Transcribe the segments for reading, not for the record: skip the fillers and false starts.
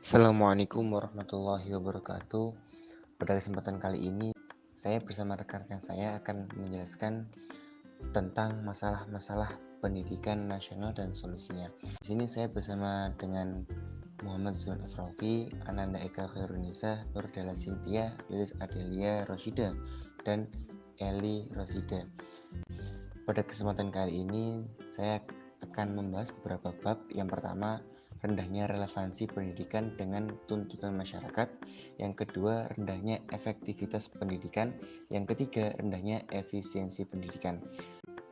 Assalamualaikum warahmatullahi wabarakatuh. Pada kesempatan kali ini, saya bersama rekan-rekan saya akan menjelaskan tentang masalah-masalah pendidikan nasional dan solusinya. Di sini saya bersama dengan Muhammad Zul Asrofi, Ananda Eka Khairunisa, Nurdala Sintia, Lilis Adelia Roshida, dan Eli Rosida. Pada kesempatan kali ini, saya akan membahas beberapa bab. Yang pertama, rendahnya relevansi pendidikan dengan tuntutan masyarakat. Yang kedua, rendahnya efektivitas pendidikan. Yang ketiga, rendahnya efisiensi pendidikan.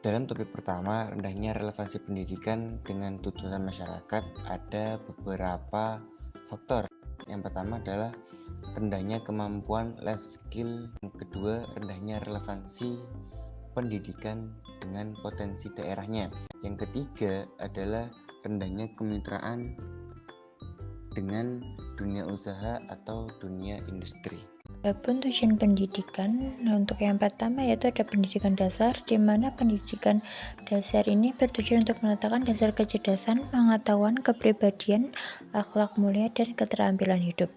Dalam topik pertama, rendahnya relevansi pendidikan dengan tuntutan masyarakat, ada beberapa faktor. Yang pertama adalah rendahnya kemampuan life skill. Yang kedua, rendahnya relevansi pendidikan dengan potensi daerahnya. Yang ketiga adalah rendahnya kemitraan dengan dunia usaha atau dunia industri. Adapun tujuan pendidikan, untuk yang pertama yaitu ada pendidikan dasar, di mana pendidikan dasar ini bertujuan untuk meletakkan dasar kecerdasan, pengetahuan, kepribadian, akhlak mulia, dan keterampilan hidup.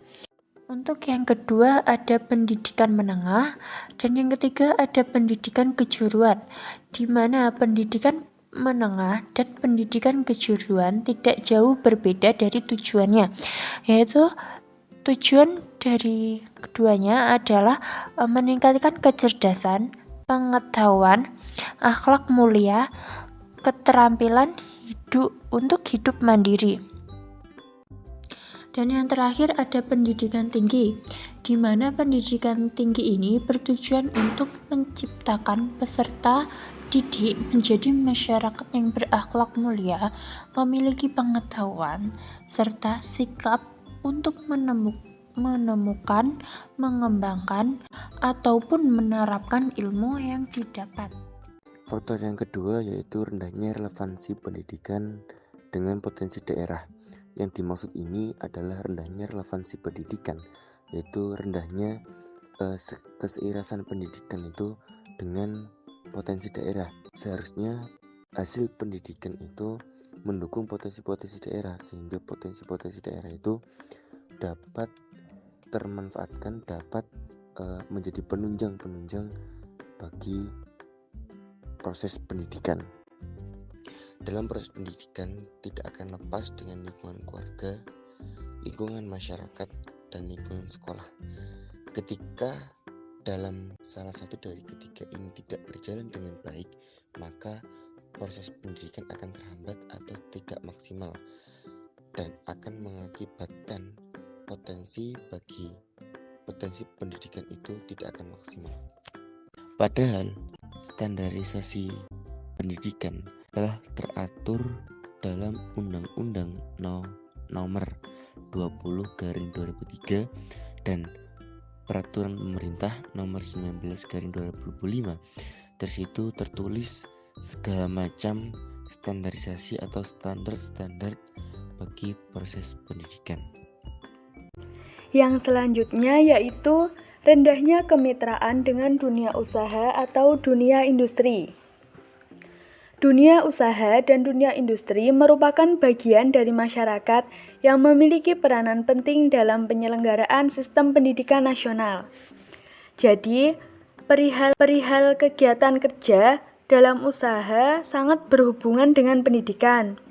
Untuk yang kedua ada pendidikan menengah, dan yang ketiga ada pendidikan kejuruan, di mana pendidikan menengah dan pendidikan kejuruan tidak jauh berbeda dari tujuannya, yaitu tujuan dari keduanya adalah meningkatkan kecerdasan, pengetahuan, akhlak mulia, keterampilan hidup untuk hidup mandiri. Dan yang terakhir ada pendidikan tinggi, di mana pendidikan tinggi ini bertujuan untuk menciptakan peserta didik menjadi masyarakat yang berakhlak mulia, memiliki pengetahuan, serta sikap untuk menemukan, mengembangkan, ataupun menerapkan ilmu yang didapat. Faktor yang kedua yaitu rendahnya relevansi pendidikan dengan potensi daerah. Yang dimaksud ini adalah rendahnya relevansi pendidikan, yaitu rendahnya keseirasan pendidikan itu dengan potensi daerah. Seharusnya hasil pendidikan itu mendukung potensi-potensi daerah, sehingga potensi-potensi daerah itu dapat termanfaatkan, dapat menjadi penunjang bagi proses pendidikan. Dalam proses pendidikan tidak akan lepas dengan lingkungan keluarga, lingkungan masyarakat, dan lingkungan sekolah. Ketika dalam salah satu dari ketiga ini tidak berjalan dengan baik, maka proses pendidikan akan terhambat atau tidak maksimal dan akan mengakibatkan potensi pendidikan itu tidak akan maksimal. Padahal standarisasi pendidikan telah teratur dalam Undang-Undang Nomor 20/2003 dan Peraturan Pemerintah Nomor 19/2005. Dari situ tertulis segala macam standarisasi atau standar bagi proses pendidikan. Yang selanjutnya yaitu rendahnya kemitraan dengan dunia usaha atau dunia industri. Dunia usaha dan dunia industri merupakan bagian dari masyarakat yang memiliki peranan penting dalam penyelenggaraan sistem pendidikan nasional. Jadi, perihal kegiatan kerja dalam usaha sangat berhubungan dengan pendidikan.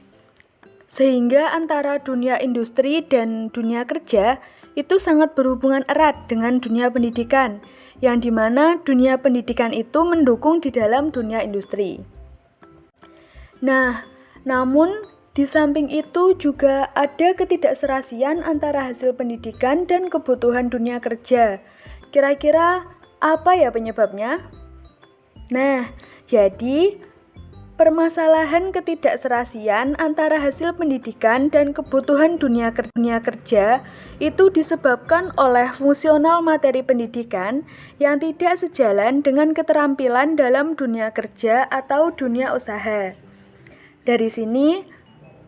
Sehingga antara dunia industri dan dunia kerja itu sangat berhubungan erat dengan dunia pendidikan, yang dimana dunia pendidikan itu mendukung di dalam dunia industri. Nah, namun di samping itu juga ada ketidakserasian antara hasil pendidikan dan kebutuhan dunia kerja. Kira-kira apa ya penyebabnya? Nah, jadi permasalahan ketidakserasian antara hasil pendidikan dan kebutuhan dunia kerja itu disebabkan oleh fungsional materi pendidikan yang tidak sejalan dengan keterampilan dalam dunia kerja atau dunia usaha. Dari sini,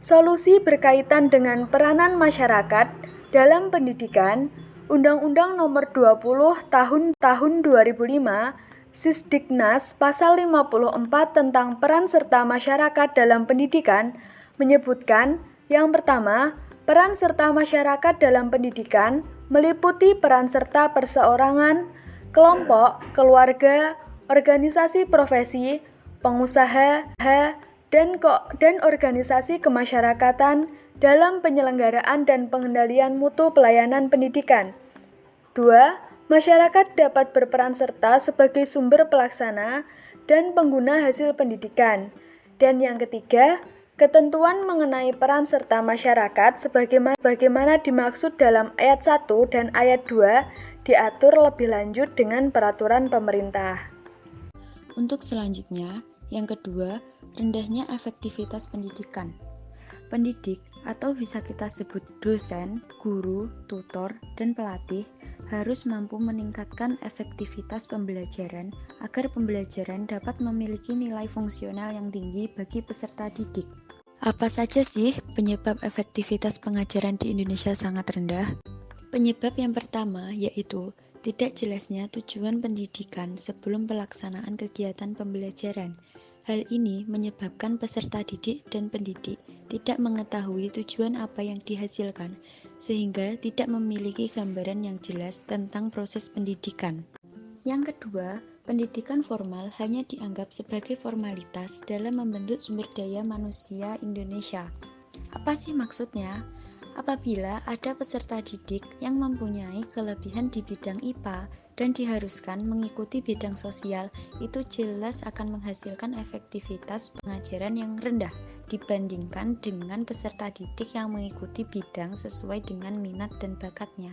solusi berkaitan dengan peranan masyarakat dalam pendidikan, Undang-Undang Nomor 20 Tahun 2005, Sisdiknas Pasal 54 tentang peran serta masyarakat dalam pendidikan menyebutkan yang pertama, Peran serta masyarakat dalam pendidikan meliputi peran serta perseorangan, kelompok, keluarga, organisasi profesi, pengusaha, dan organisasi kemasyarakatan dalam penyelenggaraan dan pengendalian mutu pelayanan pendidikan. 2. Masyarakat dapat berperan serta sebagai sumber pelaksana dan pengguna hasil pendidikan. Dan yang ketiga, ketentuan mengenai peran serta masyarakat sebagaimana dimaksud dalam ayat 1 dan ayat 2 diatur lebih lanjut dengan peraturan pemerintah. Untuk selanjutnya, yang kedua, rendahnya efektivitas pendidikan. Pendidik atau bisa kita sebut dosen, guru, tutor, dan pelatih harus mampu meningkatkan efektivitas pembelajaran agar pembelajaran dapat memiliki nilai fungsional yang tinggi bagi peserta didik. Apa saja sih penyebab efektivitas pengajaran di Indonesia sangat rendah? Penyebab yang pertama yaitu tidak jelasnya tujuan pendidikan sebelum pelaksanaan kegiatan pembelajaran. Hal ini menyebabkan peserta didik dan pendidik tidak mengetahui tujuan apa yang dihasilkan, sehingga tidak memiliki gambaran yang jelas tentang proses pendidikan. Yang kedua, pendidikan formal hanya dianggap sebagai formalitas dalam membentuk sumber daya manusia Indonesia. Apa sih maksudnya? Apabila ada peserta didik yang mempunyai kelebihan di bidang IPA dan diharuskan mengikuti bidang sosial, itu jelas akan menghasilkan efektivitas pengajaran yang rendah dibandingkan dengan peserta didik yang mengikuti bidang sesuai dengan minat dan bakatnya.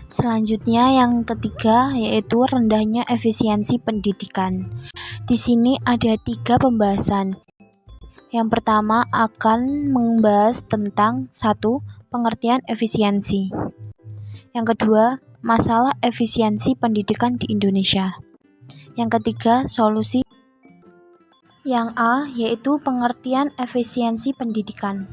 Selanjutnya yang ketiga yaitu rendahnya efisiensi pendidikan. Di sini ada 3 pembahasan. Yang pertama akan membahas tentang 1. Pengertian efisiensi. Yang kedua, masalah efisiensi pendidikan di Indonesia. Yang ketiga, solusi. Yang A yaitu pengertian efisiensi pendidikan.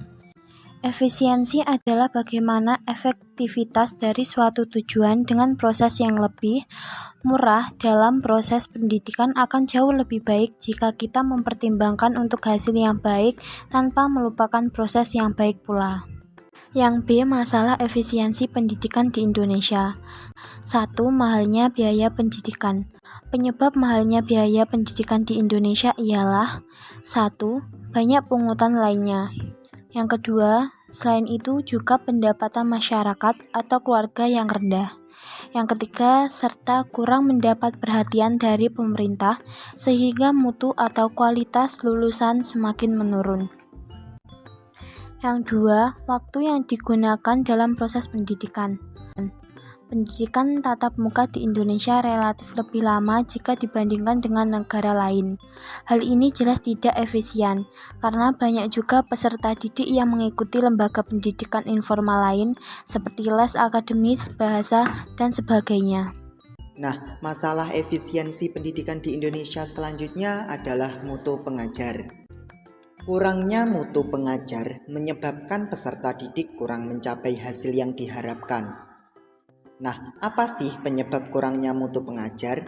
Efisiensi adalah bagaimana efektivitas dari suatu tujuan dengan proses yang lebih murah dalam proses pendidikan akan jauh lebih baik jika kita mempertimbangkan untuk hasil yang baik tanpa melupakan proses yang baik pula. Yang B, masalah efisiensi pendidikan di Indonesia. 1. Mahalnya biaya pendidikan. Penyebab mahalnya biaya pendidikan di Indonesia ialah 1. Banyak pungutan lainnya. Yang kedua, selain itu juga pendapatan masyarakat atau keluarga yang rendah. Yang ketiga, serta kurang mendapat perhatian dari pemerintah sehingga mutu atau kualitas lulusan semakin menurun. Yang dua, waktu yang digunakan dalam proses pendidikan. Pendidikan tatap muka di Indonesia relatif lebih lama jika dibandingkan dengan negara lain. Hal ini jelas tidak efisien, karena banyak juga peserta didik yang mengikuti lembaga pendidikan informal lain, seperti les akademis, bahasa, dan sebagainya. Nah, masalah efisiensi pendidikan di Indonesia selanjutnya adalah mutu pengajar. Kurangnya mutu pengajar menyebabkan peserta didik kurang mencapai hasil yang diharapkan. Nah, apa sih penyebab kurangnya mutu pengajar?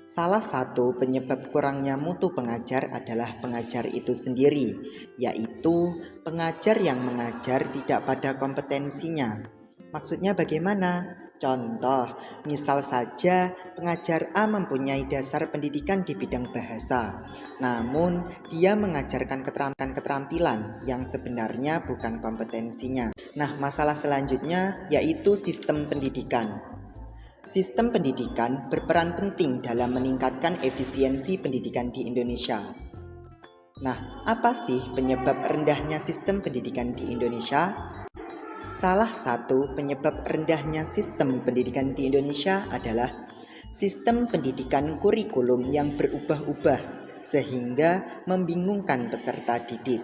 Salah satu penyebab kurangnya mutu pengajar adalah pengajar itu sendiri, yaitu pengajar yang mengajar tidak pada kompetensinya. Maksudnya bagaimana? Contoh, misal saja pengajar A mempunyai dasar pendidikan di bidang bahasa, namun dia mengajarkan keterampilan yang sebenarnya bukan kompetensinya. Nah, masalah selanjutnya yaitu sistem pendidikan. Sistem pendidikan berperan penting dalam meningkatkan efisiensi pendidikan di Indonesia. Nah, apa sih penyebab rendahnya sistem pendidikan di Indonesia? Salah satu penyebab rendahnya sistem pendidikan di Indonesia adalah sistem pendidikan kurikulum yang berubah-ubah sehingga membingungkan peserta didik.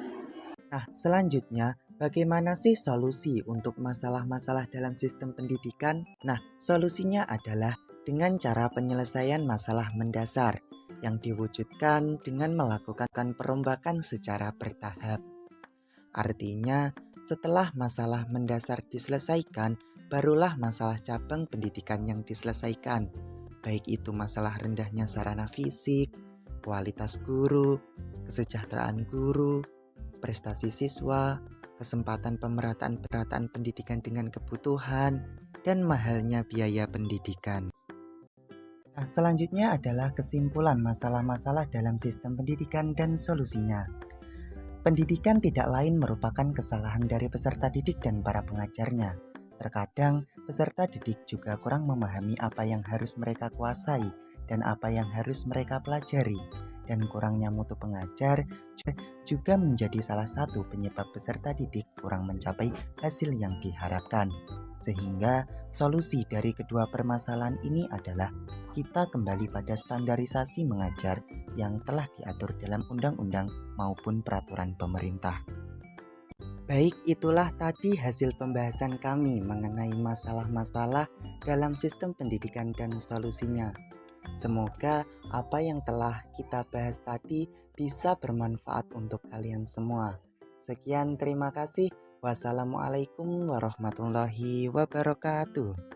Nah, selanjutnya, bagaimana sih solusi untuk masalah-masalah dalam sistem pendidikan? Nah, solusinya adalah dengan cara penyelesaian masalah mendasar yang diwujudkan dengan melakukan perombakan secara bertahap. Artinya, setelah masalah mendasar diselesaikan, barulah masalah cabang pendidikan yang diselesaikan, baik itu masalah rendahnya sarana fisik, kualitas guru, kesejahteraan guru, prestasi siswa, kesempatan pemerataan pendidikan dengan kebutuhan, dan mahalnya biaya pendidikan. Nah, selanjutnya adalah kesimpulan masalah-masalah dalam sistem pendidikan dan solusinya. Pendidikan tidak lain merupakan kesalahan dari peserta didik dan para pengajarnya. Terkadang, peserta didik juga kurang memahami apa yang harus mereka kuasai dan apa yang harus mereka pelajari. Dan kurangnya mutu pengajar juga menjadi salah satu penyebab peserta didik kurang mencapai hasil yang diharapkan. Sehingga solusi dari kedua permasalahan ini adalah kita kembali pada standarisasi mengajar yang telah diatur dalam undang-undang maupun peraturan pemerintah. Baik, itulah tadi hasil pembahasan kami mengenai masalah-masalah dalam sistem pendidikan dan solusinya. Semoga apa yang telah kita bahas tadi bisa bermanfaat untuk kalian semua. Sekian, terima kasih. Wassalamualaikum warahmatullahi wabarakatuh.